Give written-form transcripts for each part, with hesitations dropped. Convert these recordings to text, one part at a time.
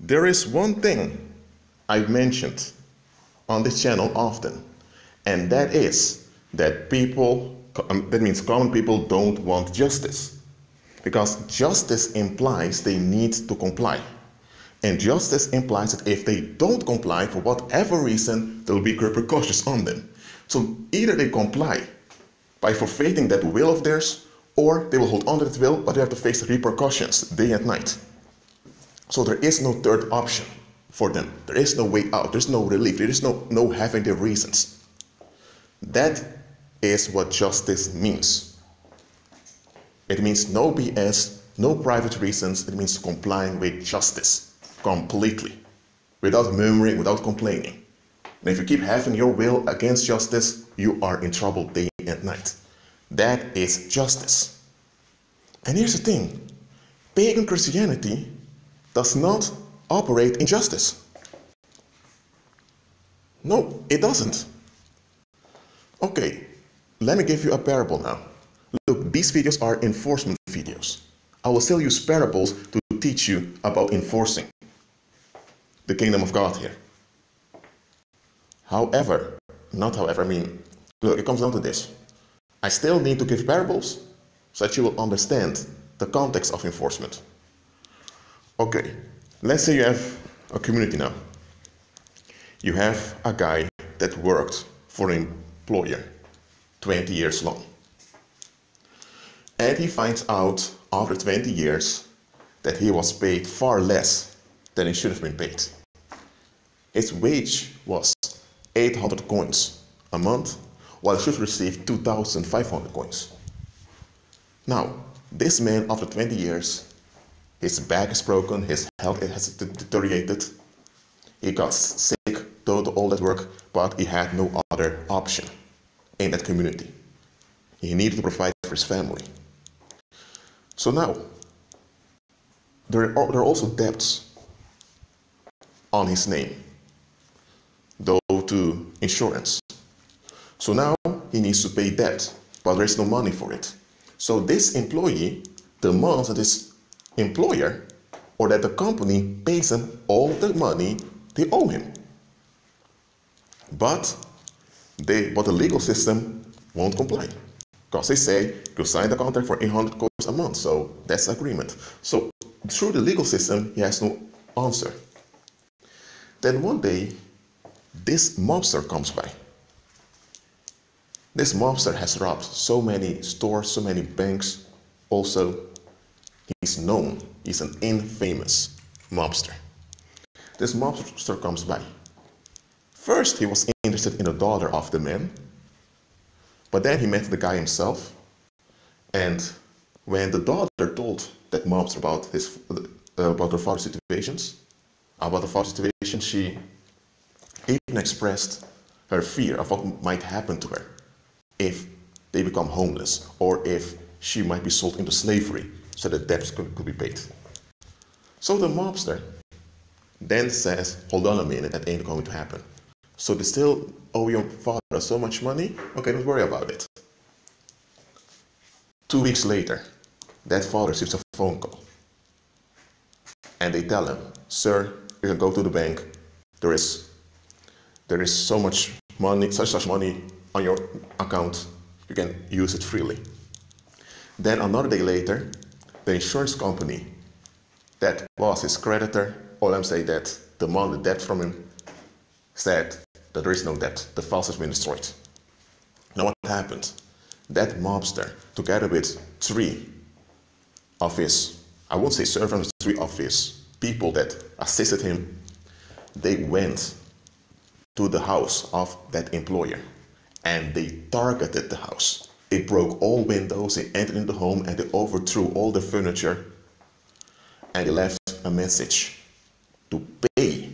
There is one thing I've mentioned on this channel often, and that is that that means common people don't want justice. Because justice implies they need to comply. And justice implies that if they don't comply for whatever reason, there will be repercussions on them. So either they comply by forfeiting that will of theirs, or they will hold on to that will, but they have to face the repercussions day and night. So there is no third option for them. There is no way out. There's no relief. There is no having their reasons. That is what justice means. It means no BS, no private reasons. It means complying with justice completely, without murmuring, without complaining. And if you keep having your will against justice, you are in trouble day and night. That is justice. And here's the thing. Pagan Christianity does not operate in justice. No, it doesn't. Okay, let me give you a parable now. Look, these videos are enforcement videos. I will still use parables to teach you about enforcing the kingdom of God here. Look, it comes down to this. I still need to give parables so that you will understand the context of enforcement. Okay, let's say you have a community now. You have a guy that worked for an employer 20 years long. And he finds out after 20 years that he was paid far less than he should have been paid. His wage was 800 coins a month, while he should receive 2,500 coins. Now, this man, after 20 years, his back is broken, his health has deteriorated, he got sick, all that work, but he had no other option in that community. He needed to provide for his family. So now, there are also debts on his name, though to insurance. So now he needs to pay debt, but there is no money for it. So this employee demands that his employer or that the company pays him all the money they owe him. But the legal system won't comply, because they say you sign the contract for 800 coins a month, so that's agreement. So through the legal system, he has no answer. Then one day, this mobster comes by. This mobster has robbed so many stores, so many banks. Also, he's known. He's an infamous mobster. This mobster comes by. First, he was interested in the daughter of the man, but then he met the guy himself. And when the daughter told that mobster about her father's situation, she even expressed her fear of what might happen to her if they become homeless, or if she might be sold into slavery so that debts could be paid. So the mobster then says, hold on a minute, that ain't going to happen. So they still owe your father so much money? Okay, don't worry about it. 2 weeks later, that father receives a phone call. And they tell him, sir, you can go to the bank. There is so much money, such money on your account. You can use it freely. Then another day later, the insurance company that was his creditor, all I'm saying that demanded debt from him, said that there is no debt. The files has been destroyed. Now what happened? That mobster, together with 3 of his, I won't say servants, 3 of his people that assisted him, they went to the house of that employer and they targeted the house. They broke all windows, they entered in the home, and they overthrew all the furniture, and they left a message to pay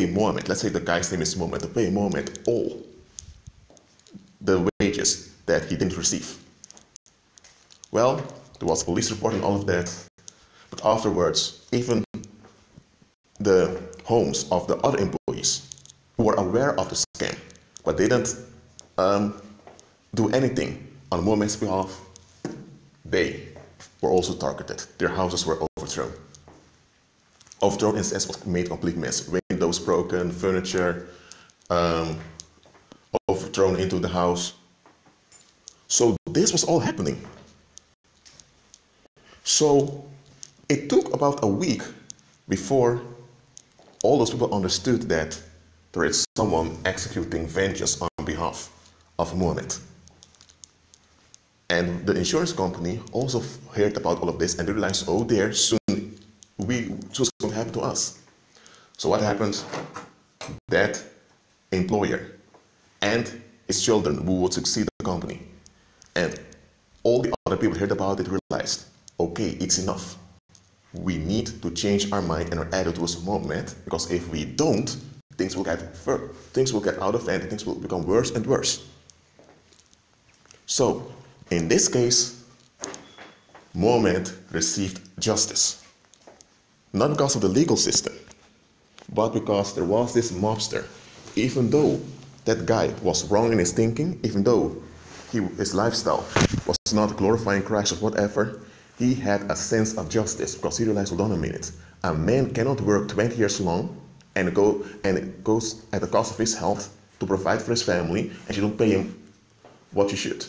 Mohammed. Let's say the guy's name is Mohammed, to pay Mohammed all the wages that he didn't receive. Well, there was a police report and all of that, but afterwards, even the homes of the other employees who were aware of the scam, but they didn't do anything on Mohammed's behalf, they were also targeted. Their houses were overthrown. Overthrown in the sense was made a complete mess. Windows broken, furniture overthrown into the house. So this was all happening. So it took about a week before all those people understood that there is someone executing vengeance on behalf of Mohammed. And the insurance company also heard about all of this and realized, oh dear, soon what's going to happen to us. So what happened? That employer and his children who would succeed the company and all the other people heard about it realized, okay, it's enough. We need to change our mind and our attitude towards Mohammed, because if we don't, things will get out of hand and things will become worse and worse. So in this case, Mohammed received justice. Not because of the legal system, but because there was this mobster. Even though that guy was wrong in his thinking, even though his lifestyle was not glorifying Christ or whatever, he had a sense of justice because he realized, hold on a minute, a man cannot work 20 years long and it goes at the cost of his health to provide for his family, and you don't pay him what you should.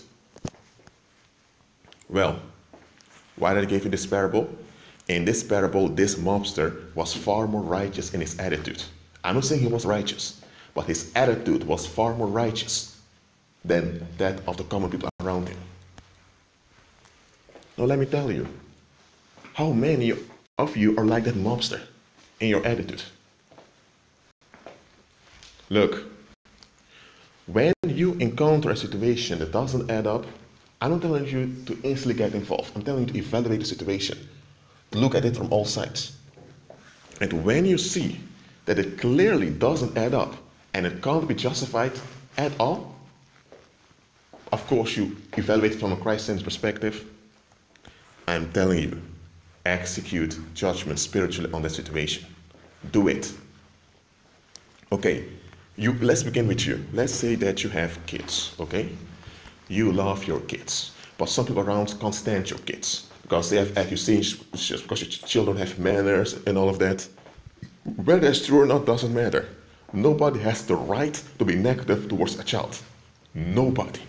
Well, why did I give you this parable? In this parable, this mobster was far more righteous in his attitude. I'm not saying he was righteous, but his attitude was far more righteous than that of the common people around him. Now let me tell you, how many of you are like that mobster in your attitude? Look, when you encounter a situation that doesn't add up, I'm not telling you to instantly get involved. I'm telling you to evaluate the situation. Look at it from all sides. And when you see that it clearly doesn't add up and it can't be justified at all, of course you evaluate it from a Christ-centered perspective. I'm telling you, execute judgment spiritually on that situation. Do it. Okay, let's begin with you. Let's say that you have kids, okay? You love your kids, but some people around can't stand your kids because they have accusations, because your children have manners and all of that. Whether that's true or not doesn't matter. Nobody has the right to be negative towards a child. Nobody.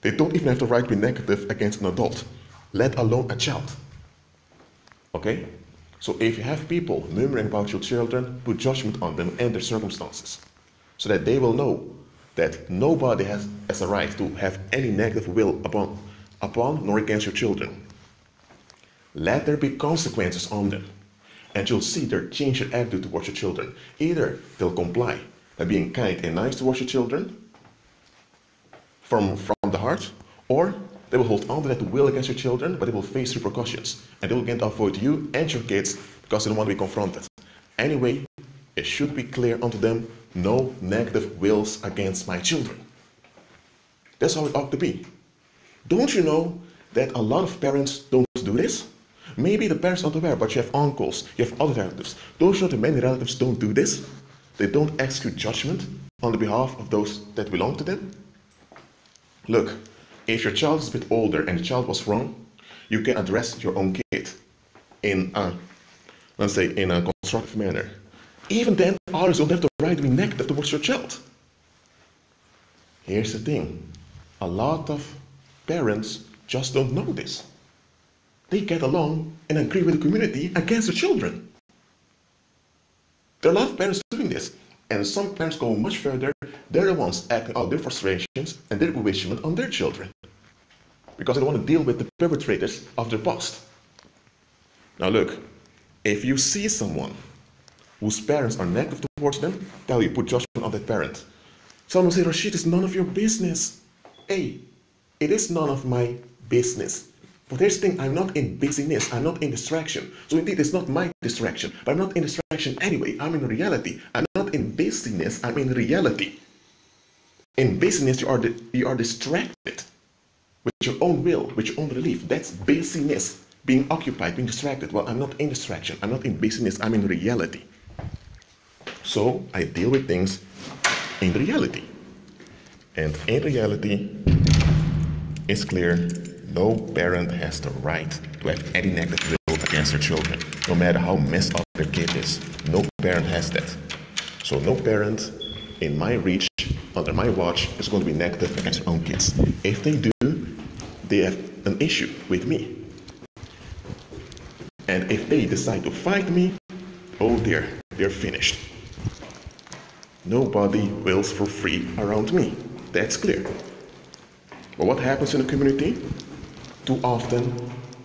They don't even have the right to be negative against an adult, let alone a child. Okay? So if you have people murmuring about your children, put judgment on them and their circumstances, so that they will know that nobody has a right to have any negative will upon nor against your children. Let there be consequences on them, and you'll see their change their attitude towards your children. Either they'll comply by being kind and nice towards your children from the heart, or they will hold on to that will against your children, but they will face repercussions, and they will get to avoid you and your kids because they don't want to be confronted. Anyway, it should be clear unto them, no negative wills against my children. That's how it ought to be. Don't you know that a lot of parents don't do this? Maybe the parents aren't aware, but you have uncles, you have other relatives. Don't you know that many relatives don't do this? They don't execute judgment on the behalf of those that belong to them? Look, if your child is a bit older and the child was wrong, you can address your own kid in a constructive manner. Even then, others don't have the right to be negative towards your child. Here's the thing. A lot of parents just don't know this. They get along and agree with the community against their children. There are a lot of parents doing this. And some parents go much further. They're the ones acting out their frustrations and their bewitchment on their children, because they don't want to deal with the perpetrators of their past. Now look, if you see someone whose parents are negative towards them, put judgment on that parent. Someone will say, Rashid, it's none of your business. Hey, it is none of my business. But here's the thing, I'm not in busyness, I'm not in distraction. So indeed, it's not my distraction, but I'm not in distraction anyway. I'm in reality. I'm not in busyness, I'm in reality. In busyness, you are distracted with your own will, with your own belief. That's busyness, being occupied, being distracted. Well, I'm not in distraction, I'm not in busyness, I'm in reality. So I deal with things in reality. And in reality, it's clear no parent has the right to have any negative will against against their children, no matter how messed up their kid is. No parent has that. So no parent in my reach, under my watch, is going to be negative against their own kids. If they do, they have an issue with me. And if they decide to fight me, oh dear, they're finished. Nobody wills for free around me. That's clear. But what happens in the community? Too often,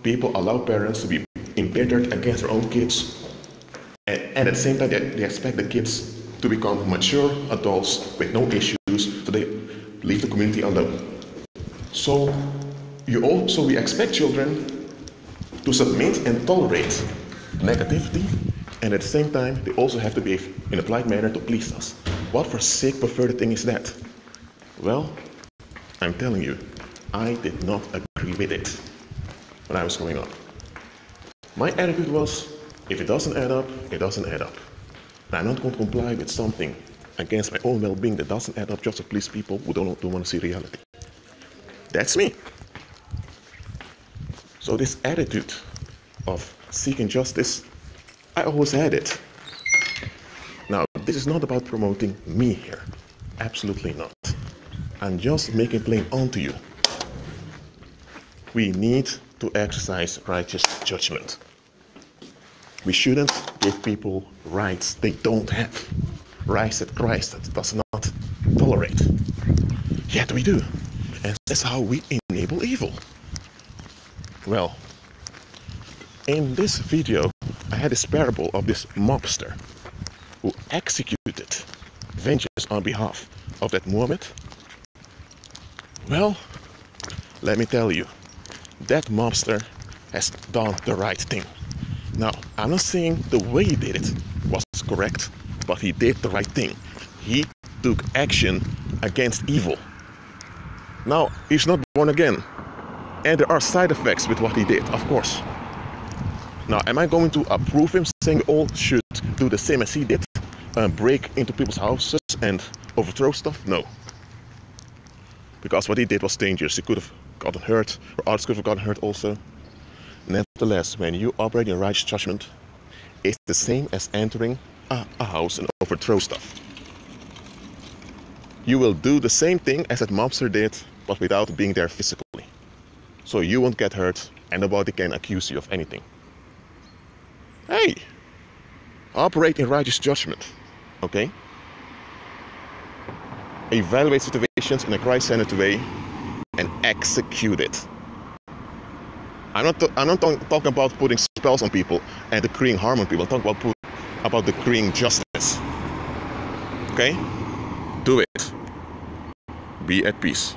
people allow parents to be embittered against their own kids, and at the same time, they expect the kids to become mature adults with no issues, so they leave the community alone. So we expect children to submit and tolerate negativity, and at the same time, they also have to behave in a polite manner to please us. What for sick, perverted thing is that? Well, I'm telling you, I did not agree with it when I was growing up. My attitude was, if it doesn't add up, it doesn't add up. And I'm not going to comply with something against my own well-being that doesn't add up just to please people who don't want to see reality. That's me. So this attitude of seeking justice, I always had it. Now, this is not about promoting me here. Absolutely not. I'm just making plain unto you. We need to exercise righteous judgment. We shouldn't give people rights they don't have. Rights that Christ does not tolerate. Yet we do. And that's how we enable evil. Well, in this video, I had this parable of this mobster who executed vengeance on behalf of that Muhammad. Well, let me tell you, that mobster has done the right thing. Now, I'm not saying the way he did it was correct, but he did the right thing. He took action against evil. Now, he's not born again, and there are side effects with what he did, of course. Now, am I going to approve him, saying all should do the same as he did? Break into people's houses and overthrow stuff? No. Because what he did was dangerous. He could have gotten hurt, or others could have gotten hurt also. Nevertheless, when you operate in righteous judgment, it's the same as entering a house and overthrow stuff. You will do the same thing as that mobster did, but without being there physically. So you won't get hurt, and nobody can accuse you of anything. Hey, operate in righteous judgment, okay? Evaluate situations in a Christ-centered way and execute it. I'm not talking about putting spells on people and decreeing harm on people. I'm talking about decreeing justice. Okay? Do it. Be at peace.